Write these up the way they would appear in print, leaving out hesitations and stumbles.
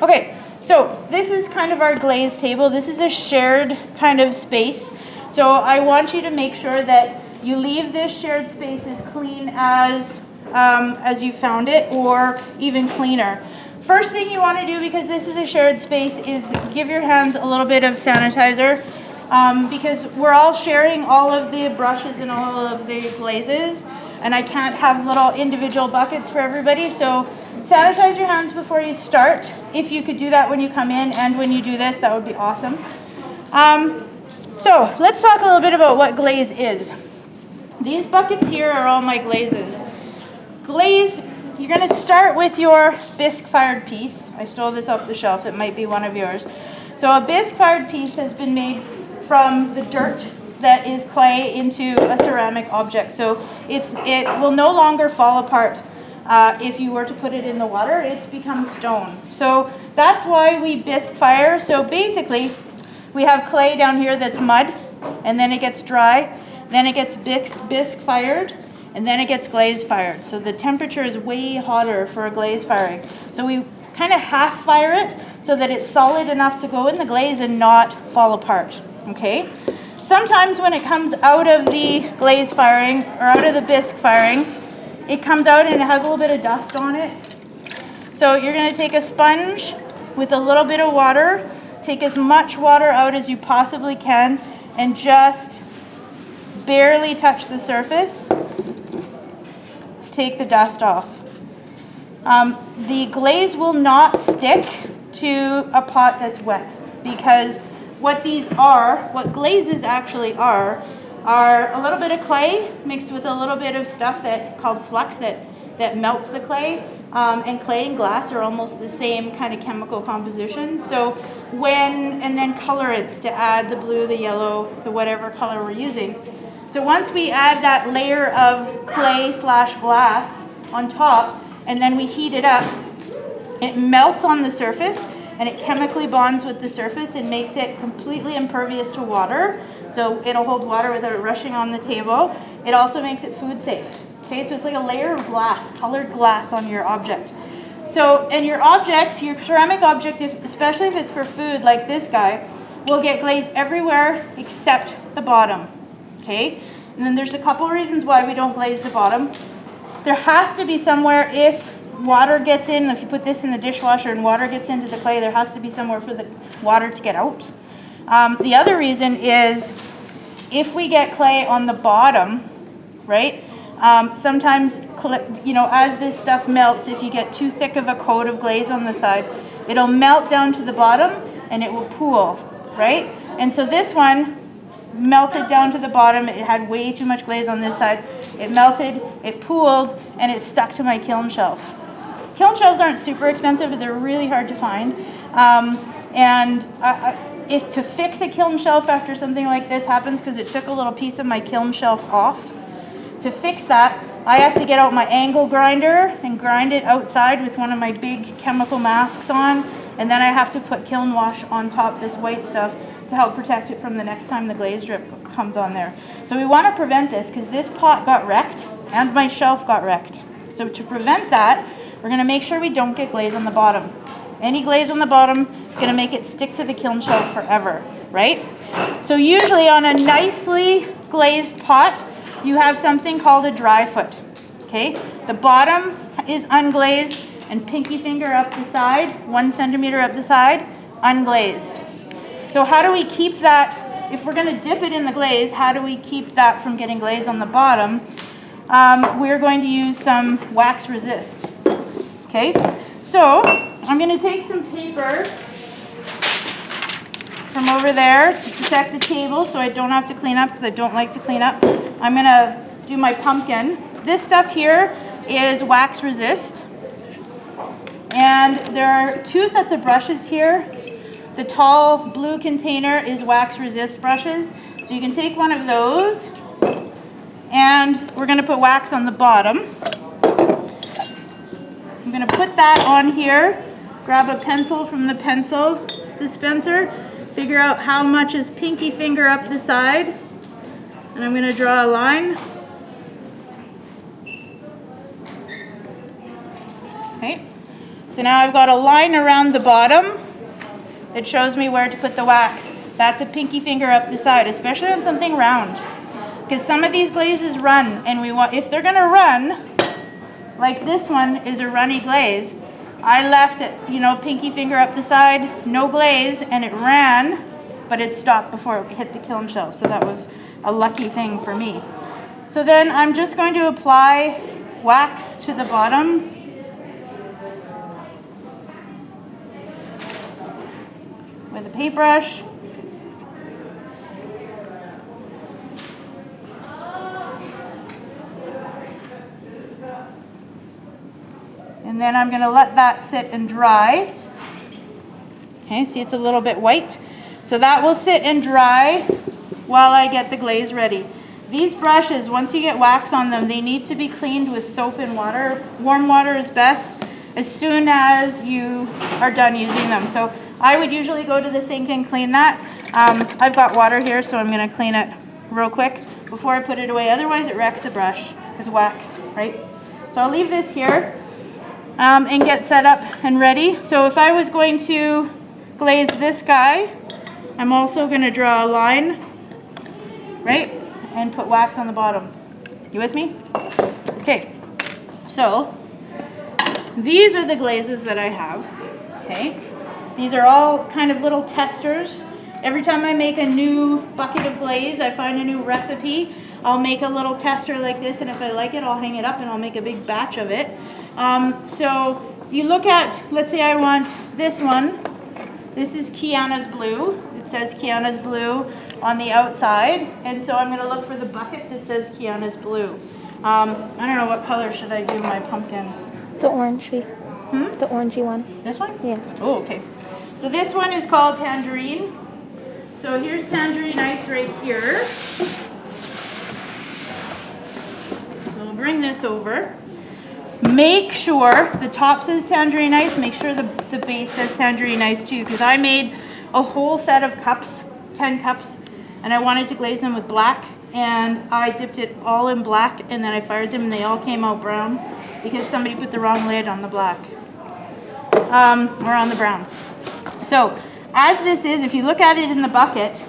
Okay, so this is kind of our glaze table. This is a shared kind of space. So I want you to make sure that you leave this shared space as clean as you found it, or even cleaner. First thing you want to do, because this is a shared space, is give your hands a little bit of sanitizer, because we're all sharing all of the brushes and all of the glazes, and I can't have little individual buckets for everybody. So sanitize your hands before you start. If you could do that when you come in and when you do this, that would be awesome. So let's talk a little bit about what glaze is. These buckets here are all my glazes. Glaze, you're going to start with your bisque-fired piece. I stole this off the shelf. It might be one of yours. So a bisque-fired piece has been made from the dirt that is clay into a ceramic object. So it will no longer fall apart if you were to put it in the water. It's become stone. So that's why we bisque fire. So basically, we have clay down here that's mud, and then it gets dry, then it gets bisque fired, and then it gets glaze fired. So the temperature is way hotter for a glaze firing. So we kind of half fire it so that it's solid enough to go in the glaze and not fall apart, okay? Sometimes when it comes out of the glaze firing or out of the bisque firing, it comes out and it has a little bit of dust on it. So you're going to take a sponge with a little bit of water, take as much water out as you possibly can, and just barely touch the surface to take the dust off. The glaze will not stick to a pot that's wet, because what glazes actually are a little bit of clay mixed with a little bit of stuff called flux that melts the clay. And clay and glass are almost the same kind of chemical composition. So and then colorants to add the blue, the yellow, the whatever color we're using. So once we add that layer of clay/glass on top, and then we heat it up, it melts on the surface and it chemically bonds with the surface and makes it completely impervious to water. So it'll hold water without it rushing on the table. It also makes it food safe. Okay, so it's like a layer of glass, colored glass on your object. So, and your ceramic object, especially if it's for food like this guy, will get glaze everywhere except the bottom. Okay, and then there's a couple reasons why we don't glaze the bottom. There has to be somewhere, if water gets in, if you put this in the dishwasher and water gets into the clay, there has to be somewhere for the water to get out. The other reason is if we get clay on the bottom, right? Sometimes, as this stuff melts, if you get too thick of a coat of glaze on the side, it'll melt down to the bottom and it will pool, right? And so this one melted down to the bottom. It had way too much glaze on this side. It melted, it pooled, and it stuck to my kiln shelf. Kiln shelves aren't super expensive, but they're really hard to find. If to fix a kiln shelf after something like this happens, because it took a little piece of my kiln shelf off, to fix that, I have to get out my angle grinder and grind it outside with one of my big chemical masks on, and then I have to put kiln wash on top, this white stuff, to help protect it from the next time the glaze drip comes on there. So we want to prevent this, because this pot got wrecked and my shelf got wrecked. So to prevent that, we're going to make sure we don't get glaze on the bottom. Any glaze on the bottom is going to make it stick to the kiln shelf forever, right? So usually on a nicely glazed pot, you have something called a dry foot, okay? The bottom is unglazed and pinky finger up the side, 1 centimeter up the side, unglazed. So how do we keep that, if we're gonna dip it in the glaze, how do we keep that from getting glaze on the bottom? We're going to use some wax resist, okay? So I'm gonna take some paper from over there to protect the table so I don't have to clean up, because I don't like to clean up. I'm gonna do my pumpkin. This stuff here is wax resist. And there are 2 sets of brushes here. The tall blue container is wax resist brushes. So you can take one of those, and we're gonna put wax on the bottom. I'm gonna put that on here, grab a pencil from the pencil dispenser, figure out how much is pinky finger up the side, and I'm going to draw a line. Okay. So now I've got a line around the bottom that shows me where to put the wax. That's a pinky finger up the side, especially on something round. Because some of these glazes run, and if they're gonna run, like this one is a runny glaze, I left it, pinky finger up the side, no glaze, and it ran, but it stopped before it hit the kiln shelf. So that was a lucky thing for me. So then I'm just going to apply wax to the bottom. With a paintbrush. And then I'm going to let that sit and dry. Okay, see it's a little bit white. So that will sit and dry while I get the glaze ready. These brushes, once you get wax on them, they need to be cleaned with soap and water. Warm water is best as soon as you are done using them. So I would usually go to the sink and clean that. I've got water here, so I'm going to clean it real quick before I put it away. Otherwise it wrecks the brush, because wax, right? So I'll leave this here and get set up and ready. So if I was going to glaze this guy, I'm also going to draw a line, right? And put wax on the bottom. You with me? Okay. So these are the glazes that I have. Okay. These are all kind of little testers. Every time I make a new bucket of glaze, I find a new recipe, I'll make a little tester like this, and if I like it, I'll hang it up and I'll make a big batch of it. So you look at, let's say I want this one. This is Kiana's Blue. It says Kiana's Blue on the outside, and so I'm going to look for the bucket that says Kiana's Blue. I don't know, what color should I do my pumpkin? The orangey. The orangey one. This one? Yeah. Oh, okay. So this one is called Tangerine. So here's Tangerine Ice right here. So we'll bring this over. Make sure the top says Tangerine Ice. Make sure the base says Tangerine Ice too, because I made a whole set of cups, 10 cups, and I wanted to glaze them with black, and I dipped it all in black, and then I fired them and they all came out brown because somebody put the wrong lid on the black, or on the brown. So as this is, if you look at it in the bucket,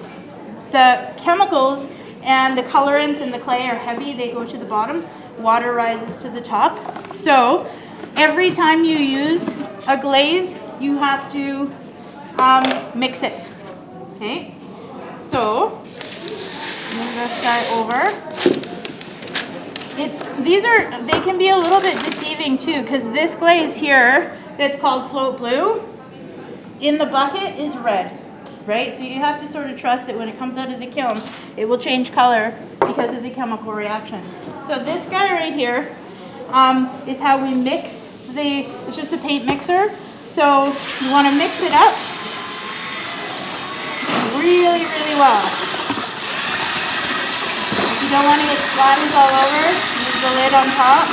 the chemicals and the colorants and the clay are heavy, they go to the bottom, water rises to the top. So every time you use a glaze, you have to mix it, okay? So move this guy over. They can be a little bit deceiving too, because this glaze here that's called Float Blue in the bucket is red, right? So you have to sort of trust that when it comes out of the kiln, it will change color because of the chemical reaction. So this guy right here is how we mix it's just a paint mixer. So you want to mix it up really, really well. If you don't want to get splatters all over, use the lid on top.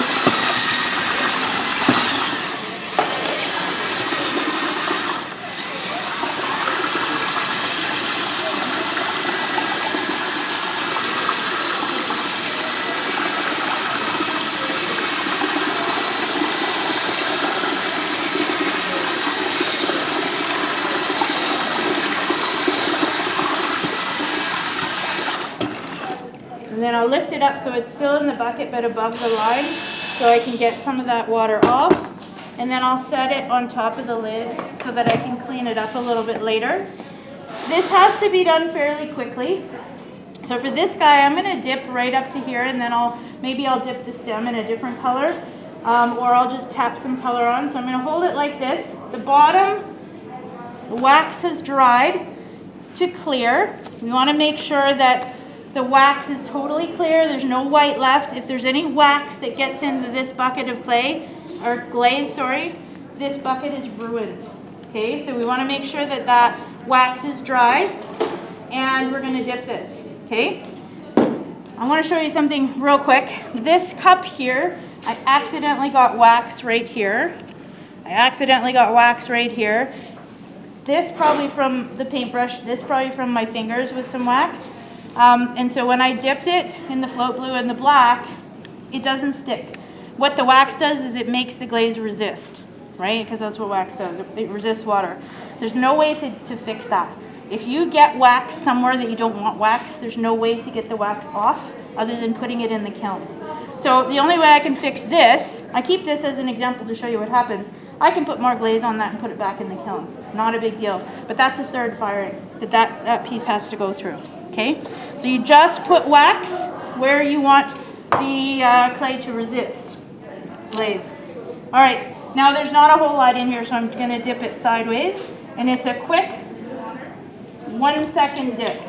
And then I'll lift it up so it's still in the bucket but above the line, so I can get some of that water off. And then I'll set it on top of the lid so that I can clean it up a little bit later. This has to be done fairly quickly. So for this guy, I'm going to dip right up to here, and then maybe I'll dip the stem in a different color, or I'll just tap some color on. So I'm going to hold it like this. The bottom, the wax has dried to clear. We want to make sure that the wax is totally clear. There's no white left. If there's any wax that gets into this bucket of clay, or glaze, sorry, this bucket is ruined. Okay, so we want to make sure that that wax is dry, and we're going to dip this. Okay, I want to show you something real quick. This cup here, I accidentally got wax right here. This probably from the paintbrush, this probably from my fingers with some wax. And so when I dipped it in the Float Blue and the black, it doesn't stick. What the wax does is it makes the glaze resist. right? Because that's what wax does. It resists water. There's no way to fix that. If you get wax somewhere that you don't want wax, there's no way to get the wax off other than putting it in the kiln. So the only way I can fix this, I keep this as an example to show you what happens. I can put more glaze on that and put it back in the kiln. Not a big deal. But that's a third firing that piece has to go through. Okay? So you just put wax where you want the clay to resist glaze. All right. Now there's not a whole lot in here, so I'm going to dip it sideways. And it's a quick 1 second dip.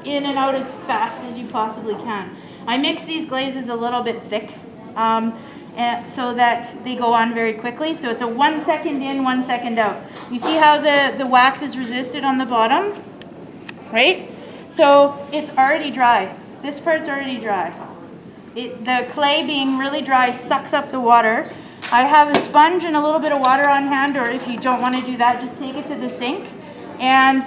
In and out as fast as you possibly can. I mix these glazes a little bit thick so that they go on very quickly. So it's a 1 second in, 1 second out. You see how the wax is resisted on the bottom, right? So it's already dry. This part's already dry. The clay being really dry sucks up the water. I have a sponge and a little bit of water on hand, or if you don't want to do that, just take it to the sink. And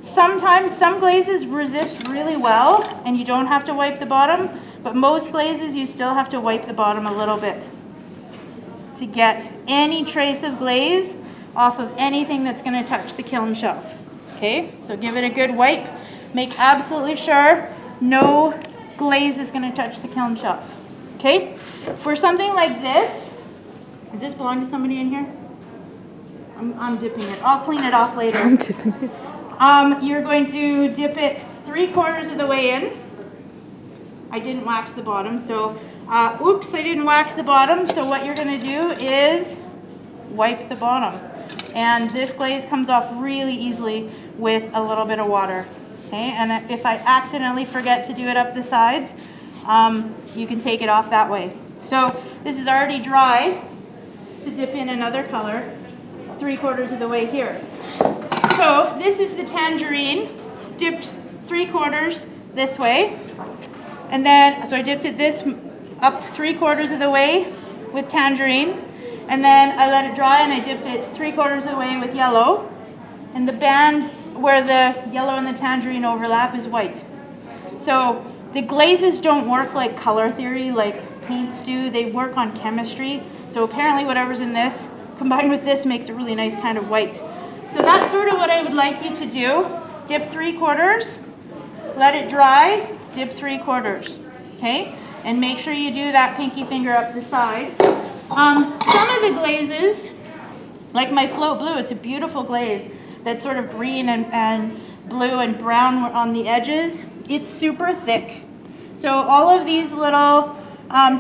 sometimes some glazes resist really well and you don't have to wipe the bottom, but most glazes you still have to wipe the bottom a little bit to get any trace of glaze off of anything that's going to touch the kiln shelf. Okay, so give it a good wipe. Make absolutely sure no glaze is going to touch the kiln shelf. Okay, for something like this, does this belong to somebody in here? I'm dipping it. I'll clean it off later. I'm dipping it. You're going to dip it 3/4 of the way in. I didn't wax the bottom, so oops, I didn't wax the bottom. So what you're going to do is wipe the bottom. And this glaze comes off really easily with a little bit of water. Okay, and if I accidentally forget to do it up the sides, you can take it off that way. So this is already dry to dip in another color 3/4 of the way here. So this is the tangerine, dipped 3/4 this way. And then, so I dipped it this up 3/4 of the way with tangerine. And then I let it dry and I dipped it 3/4 of the way with yellow. And the band where the yellow and the tangerine overlap is white. So the glazes don't work like color theory, like paints do. They work on chemistry. So apparently whatever's in this combined with this makes a really nice kind of white. So that's sort of what I would like you to do. Dip 3/4, let it dry, dip 3/4, okay? And make sure you do that pinky finger up the side. Some of the glazes, like my Float Blue, it's a beautiful glaze that's sort of green and blue and brown on the edges. It's super thick. So all of these little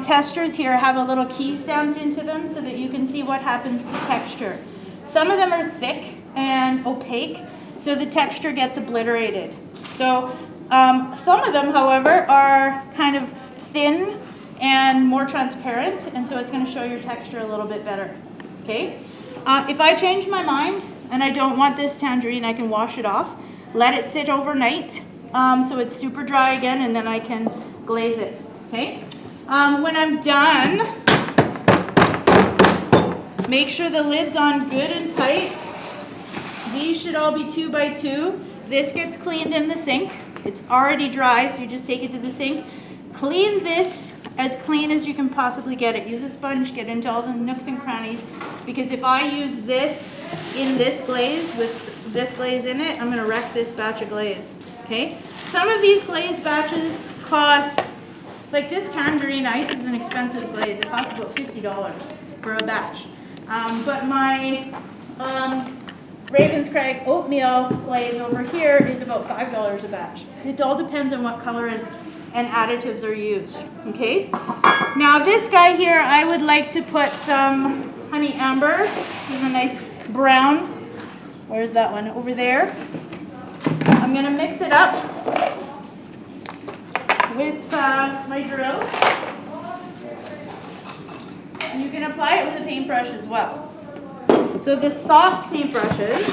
testers here have a little key stamped into them so that you can see what happens to texture. Some of them are thick and opaque, so the texture gets obliterated. So some of them, however, are kind of thin and more transparent, and so it's going to show your texture a little bit better. Okay. If I change my mind and I don't want this tangerine, I can wash it off, let it sit overnight so it's super dry again, and then I can glaze it. Okay. When I'm done, make sure the lid's on good and tight. These should all be 2x2. This gets cleaned in the sink. It's already dry, so you just take it to the sink. Clean this as clean as you can possibly get it. Use a sponge, get into all the nooks and crannies, because if I use this in this glaze with this glaze in it, I'm going to wreck this batch of glaze. Okay? Some of these glaze batches cost, like this tangerine ice is an expensive glaze. It costs about $50 for a batch. But my Raven's Crag oatmeal glaze over here is about $5 a batch. It all depends on what colorants and additives are used. Okay? Now this guy here, I would like to put some honey amber. This is a nice brown. Where's that one? Over there. I'm going to mix it up with my drill. And you can apply it with a paintbrush as well. So the soft paintbrushes,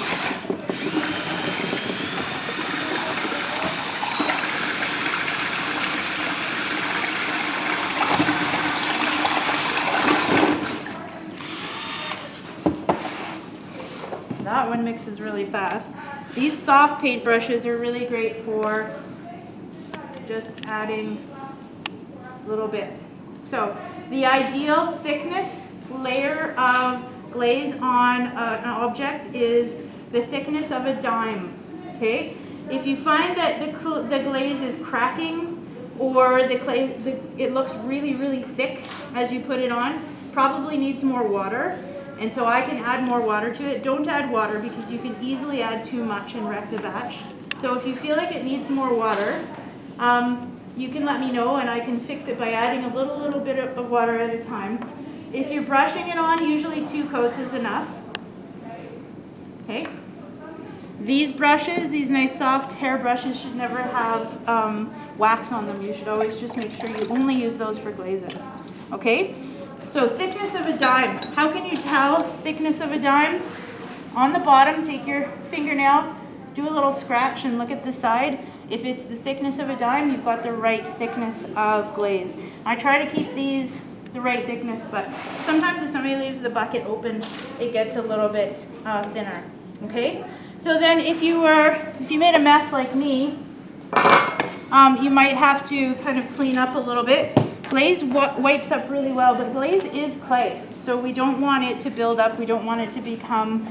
that one mixes really fast. These soft paintbrushes are really great for just adding little bits. So the ideal thickness layer of glaze on an object is the thickness of a dime, okay? If you find that the glaze is cracking or it looks really, really thick as you put it on, probably needs more water. And so I can add more water to it. Don't add water because you can easily add too much and wreck the batch. So if you feel like it needs more water, you can let me know and I can fix it by adding a little bit of water at a time. If you're brushing it on, usually 2 coats is enough. Okay. These brushes, these nice soft hair brushes, should never have wax on them. You should always just make sure you only use those for glazes. Okay? So thickness of a dime. How can you tell thickness of a dime? On the bottom, take your fingernail, do a little scratch and look at the side. If it's the thickness of a dime, you've got the right thickness of glaze. I try to keep these the right thickness, but sometimes if somebody leaves the bucket open, it gets a little bit thinner. Okay? So then if you made a mess like me, you might have to kind of clean up a little bit. Glaze wipes up really well, but glaze is clay. So we don't want it to build up. We don't want it to become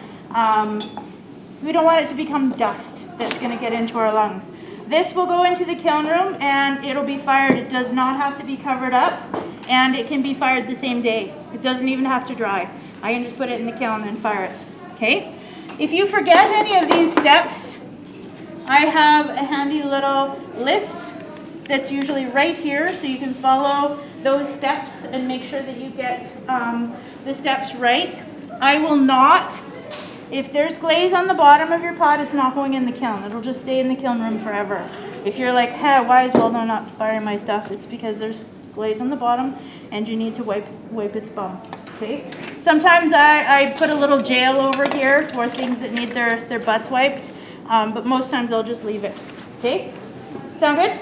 dust that's going to get into our lungs. This will go into the kiln room and it'll be fired. It does not have to be covered up and it can be fired the same day. It doesn't even have to dry. I can just put it in the kiln and fire it. Okay? If you forget any of these steps, I have a handy little list that's usually right here, so you can follow those steps and make sure that you get the steps right. I will not, if there's glaze on the bottom of your pot, it's not going in the kiln. It'll just stay in the kiln room forever. If you're like, hey, why is Waldo not firing my stuff? It's because there's glaze on the bottom and you need to wipe its bum. Okay. Sometimes I put a little gel over here for things that need their butts wiped, but most times I'll just leave it. Okay. Sound good?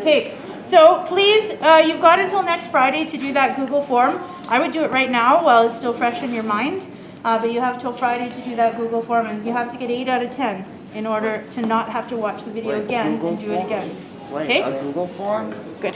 Okay. So please, you've got until next Friday to do that Google form. I would do it right now while it's still fresh in your mind, but you have till Friday to do that Google form, and you have to get 8 out of 10 in order to not have to watch the video again and do it again. Wait, a Google form? Good.